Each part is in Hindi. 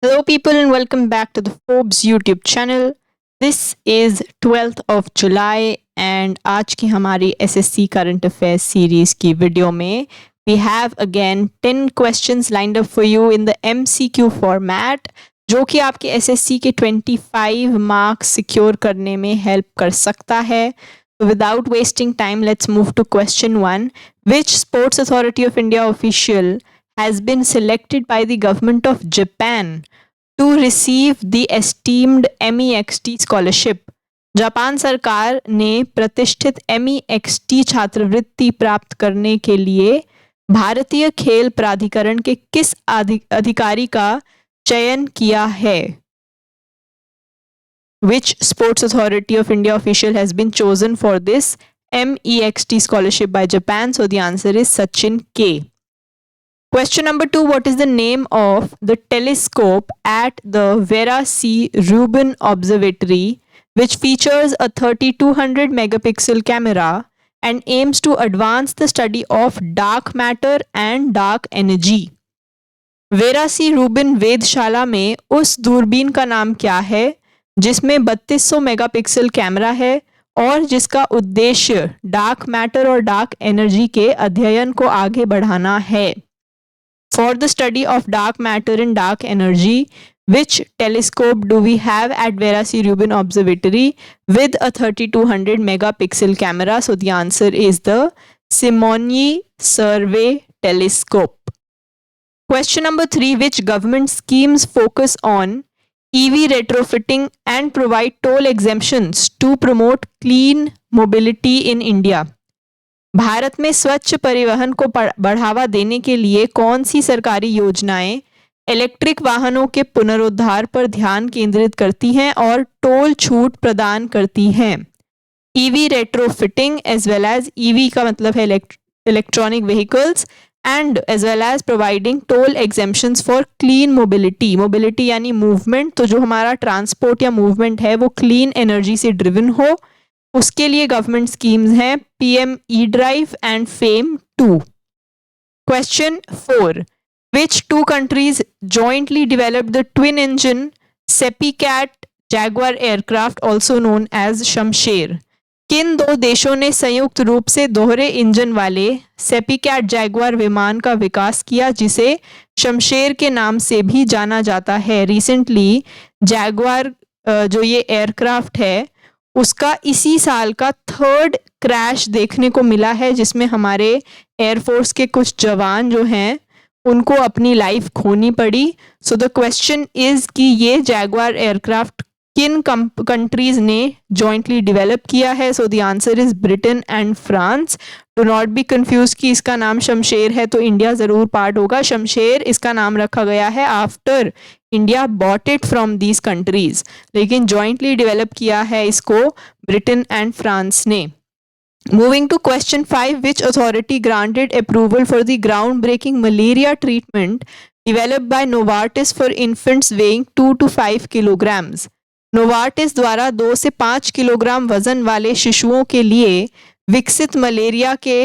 Hello, people, and welcome back to the Forbes YouTube channel. This is 12th of July, and आज की हमारी SSC Current Affairs series की वीडियो में we have again 10 questions lined up for you in the MCQ format, जो कि आपके SSC के 25 मार्क्स सिक्योर करने में हेल्प कर सकता है. Without wasting time, let's move to question 1. Which Sports Authority of India official has been selected by the government of Japan to receive the esteemed MEXT scholarship? Japan सरकार ने प्रतिष्ठित MEXT छात्रवृत्ति प्राप्त करने के लिए भारतीय खेल प्राधिकरण के किस अधिकारी का चयन किया है? Which Sports Authority of India official has been chosen for this MEXT scholarship by Japan? So the answer is Sachin K. Question number 2. What is the name of the telescope at the Vera C. Rubin Observatory, which features a 3200 megapixel camera and aims to advance the study of dark matter and dark energy? Vera C Rubin वेधशाला में उस दूरबीन का नाम क्या है जिसमें 3200 मेगापिक्सल कैमरा है और जिसका उद्देश्य डार्क मैटर और डार्क एनर्जी के अध्ययन को आगे बढ़ाना है? For the study of dark matter and dark energy, which telescope do we have at Vera C. Rubin Observatory with a 3200 megapixel camera? So the answer is the Simonyi Survey Telescope. Question number 3. Which government schemes focus on EV retrofitting and provide toll exemptions to promote clean mobility in India? Bharat में स्वच्छ परिवहन को बढ़ावा देने के लिए कौन सी सरकारी योजनाएं इलेक्ट्रिक वाहनों के पुनरुद्धार पर ध्यान केंद्रित करती हैं और टोल छूट प्रदान करती हैं? EV retrofitting as well as EV का मतलब है electronic vehicles and as well as providing toll exemptions for clean mobility. Mobility यानी मूवमेंट, तो जो हमारा ट्रांसपोर्ट या मूवमेंट है वो क्लीन एनर्जी से ड्रिवन हो, उसके लिए गवर्नमेंट स्कीम्स हैं PM E-Drive and FAME 2. Question 4. Which two countries jointly developed the twin-engine Sepicat Jaguar aircraft, also known as Shamsher? किन दो देशों ने संयुक्त रूप से दोहरे इंजन वाले सेपिकैट जैगवार विमान का विकास किया, जिसे शमशेर के नाम से भी जाना जाता है? रिसेंटली जैगवार जो ये एयरक्राफ्ट है उसका इसी साल का 3rd क्रैश देखने को मिला है, जिसमें हमारे एयरफोर्स के कुछ जवान जो हैं उनको अपनी लाइफ खोनी पड़ी. सो द क्वेश्चन इज कि ये जैगवार एयरक्राफ्ट किन कंट्रीज ने जॉइंटली डेवलप किया है? So the answer is Britain and France. Do not be confuse कि इसका नाम शमशेर है तो इंडिया ज़रूर पार्ट होगा. शमशेर इसका नाम रखा गया है after India bought it from these countries, लेकिन जॉइंटली डेवलप किया है इसको ब्रिटेन एंड फ्रांस ने. Moving to question 5. Which authority granted approval for the groundbreaking malaria treatment developed by Novartis for infants weighing 2 to 5 kilograms? Novartis द्वारा 2 से 5 किलोग्राम वजन वाले शिशुओं के लिए विकसित मलेरिया के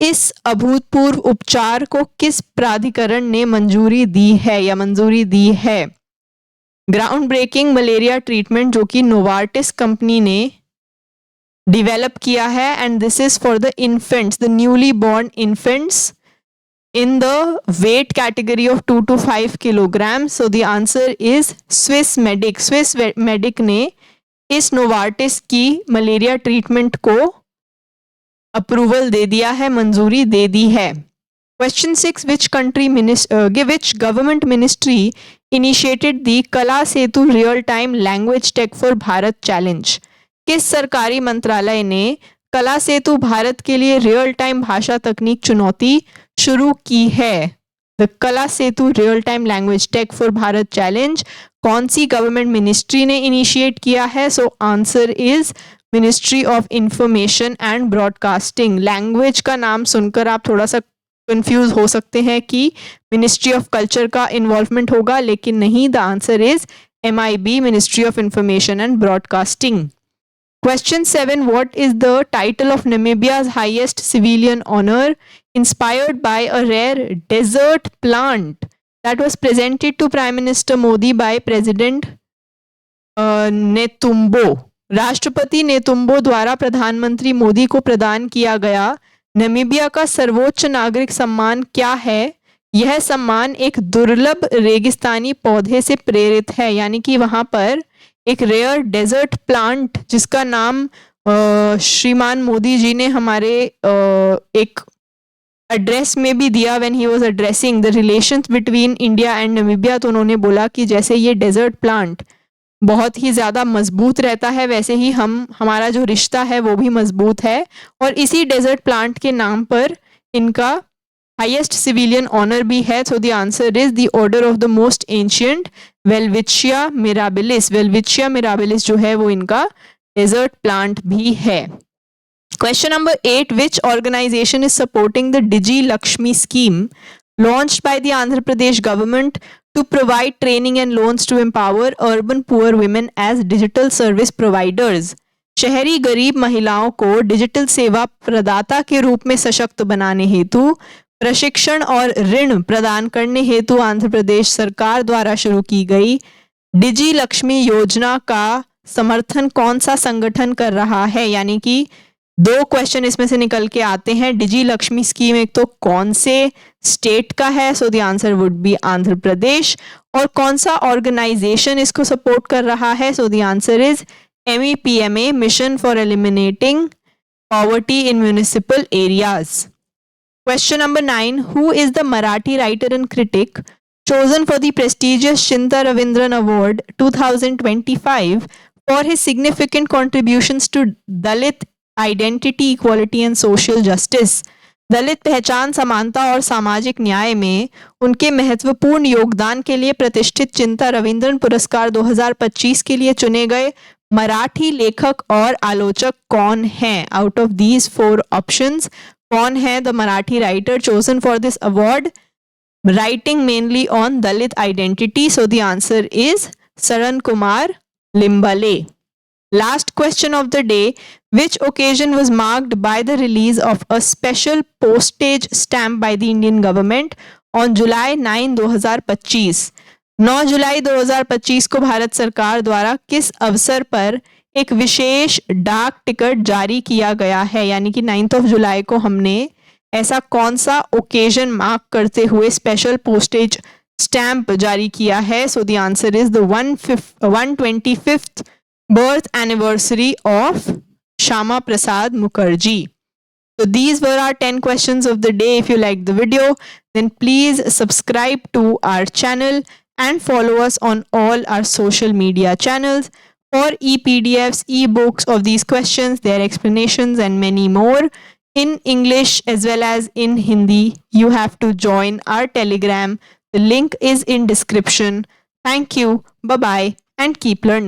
इस अभूतपूर्व उपचार को किस प्राधिकरण ने मंजूरी दी है? ग्राउंड ब्रेकिंग मलेरिया ट्रीटमेंट जो कि नोवार्टिस कंपनी ने डेवलप किया है, and this is for the infants, the newly born infants in the weight category of 2 to 5 kilograms. So the answer is Swiss Medic. Swiss Medic ने इस नोवार्टिस की मलेरिया ट्रीटमेंट को अप्रूवल दे दिया है, मंजूरी दे दी है. Question 6. Which government ministry initiated the Kala Setu Real Time Language Tech for Bharat Challenge? किस सरकारी मंत्रालय ने कला सेतु भारत के लिए रियल टाइम भाषा तकनीक चुनौती शुरू की है? The Kala Setu real time language tech for Bharat challenge कौन सी गवर्नमेंट मिनिस्ट्री ने इनिशिएट किया है? So answer is ministry of information and broadcasting. Language का नाम सुनकर आप थोड़ा सा कंफ्यूज हो सकते हैं कि मिनिस्ट्री ऑफ कल्चर का इन्वॉल्वमेंट होगा, लेकिन नहीं. The answer is MIB, ministry of information and broadcasting. Question 7. What is the title of Namibia's highest civilian honor, inspired by a rare desert plant that was presented to Prime Minister Modi by President नेतुम्बो. राष्ट्रपति नेतुम्बो द्वारा प्रधानमंत्री मोदी को प्रदान किया गया नामीबिया का सर्वोच्च नागरिक सम्मान क्या है? यह सम्मान एक दुर्लभ रेगिस्तानी पौधे से प्रेरित है, यानी कि वहां पर एक रेयर डेजर्ट प्लांट जिसका नाम श्रीमान मोदी जी ने हमारे एक एड्रेस में भी दिया when he was addressing the relations between India and Namibia. तो उन्होंने बोला कि जैसे ये डेजर्ट प्लांट बहुत ही ज़्यादा मजबूत रहता है, वैसे ही हमारा जो रिश्ता है वो भी मजबूत है. और इसी डेजर्ट प्लांट के नाम पर इनका हाईएस्ट सिविलियन ऑनर भी है. So the answer is the order of the most ancient Welwitschia mirabilis. Welwitschia mirabilis जो है वो इनका डेजर्ट प्लांट भी है. Question number 8. Which organization is supporting the Digi Lakshmi scheme launched by the Andhra Pradesh government to provide training and loans to empower urban poor women as digital service providers? शहरी गरीब महिलाओं को डिजिटल सेवा प्रदाता के रूप में सशक्त बनाने हेतु प्रशिक्षण और ऋण प्रदान करने हेतु आंध्र प्रदेश सरकार द्वारा शुरू की गई डिजी लक्ष्मी योजना का समर्थन कौन सा संगठन कर रहा है? यानी कि दो क्वेश्चन इसमें से निकल के आते हैं. डिजी लक्ष्मी स्कीम एक तो कौन से स्टेट का है? So the answer would be Andhra Pradesh. और कौन सा ऑर्गेनाइजेशन इसको सपोर्ट कर रहा है? So the answer is MEPMA, mission for eliminating poverty in municipal areas. Question number 9. Who is the Marathi writer and critic chosen for the prestigious Chinta Ravindran Award 2025 for his significant contributions to Dalit identity, equality and social justice? Dalit पहचान, समानता और सामाजिक न्याय में उनके महत्वपूर्ण योगदान के लिए प्रतिष्ठित चिंता रविंद्रन पुरस्कार 2025 के लिए चुने गए मराठी लेखक और आलोचक कौन हैं? आउट ऑफ दीज 4 ऑप्शंस कौन है the Marathi writer chosen for this award writing mainly on Dalit identity? So the answer is शरण Kumar Limbale. Last question of the day. Which occasion was marked by the release of a special postage stamp by the Indian government on July 9, 2025? 9 जुलाई 2025 को भारत सरकार द्वारा किस अवसर पर एक विशेष डाक टिकट जारी किया गया है? यानी कि 9th of जुलाई को हमने ऐसा कौन सा ओकेजन मार्क करते हुए स्पेशल पोस्टेज स्टैम्प जारी किया है? So the answer is the 125th birth anniversary of Shama Prasad Mukherjee. So these were our 10 questions of the day. If you liked the video, then please subscribe to our channel and follow us on all our social media channels for e-PDFs, e-books of these questions, their explanations and many more in English as well as in Hindi. You have to join our Telegram. The link is in description. Thank you. Bye-bye and keep learning.